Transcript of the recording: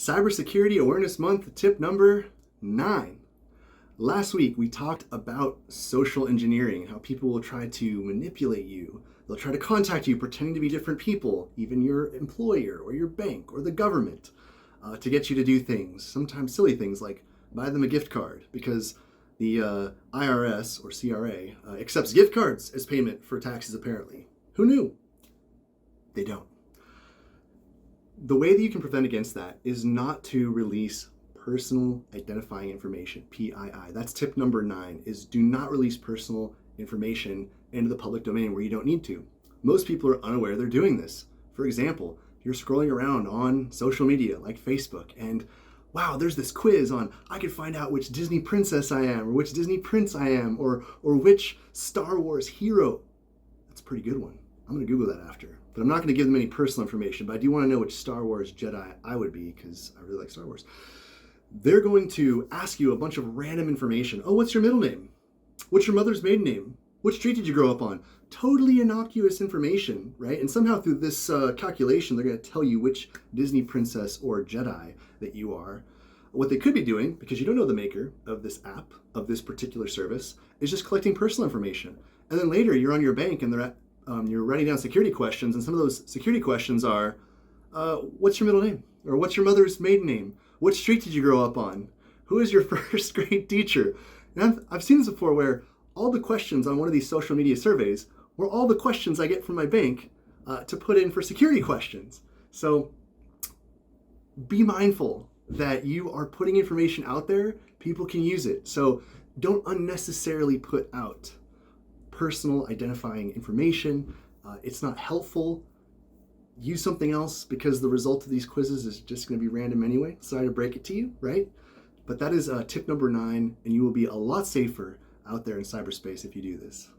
Cybersecurity Awareness Month tip number 9. Last week we talked about social engineering, how people will try to manipulate you. They'll try to contact you pretending to be different people, even your employer or your bank or the government, to get you to do things, sometimes silly things like buy them a gift card because the IRS or CRA accepts gift cards as payment for taxes apparently. Who knew? They don't. The way that you can prevent against that is not to release personal identifying information, PII. That's tip number 9, is do not release personal information into the public domain where you don't need to. Most people are unaware they're doing this. For example, you're scrolling around on social media like Facebook and wow, there's this quiz on I could find out which Disney princess I am or which Disney prince I am or which Star Wars hero. That's a pretty good one. I'm going to Google that after. But I'm not going to give them any personal information, but I do want to know which Star Wars Jedi I would be because I really like Star Wars. They're going to ask you a bunch of random information. Oh, what's your middle name? What's your mother's maiden name? What street did you grow up on? Totally innocuous information, right? And somehow through this calculation, they're going to tell you which Disney princess or Jedi that you are. What they could be doing, because you don't know the maker of this app, of this particular service, is just collecting personal information. And then later you're on your bank and you're writing down security questions, and some of those security questions are, what's your middle name? Or what's your mother's maiden name? What street did you grow up on? Who is your first grade teacher? And I've seen this before where all the questions on one of these social media surveys were all the questions I get from my bank to put in for security questions. So be mindful that you are putting information out there, people can use it. So don't unnecessarily put out personal identifying information. It's not helpful. Use something else because the result of these quizzes is just going to be random anyway. Sorry to break it to you, right? But that is tip number 9, and you will be a lot safer out there in cyberspace if you do this.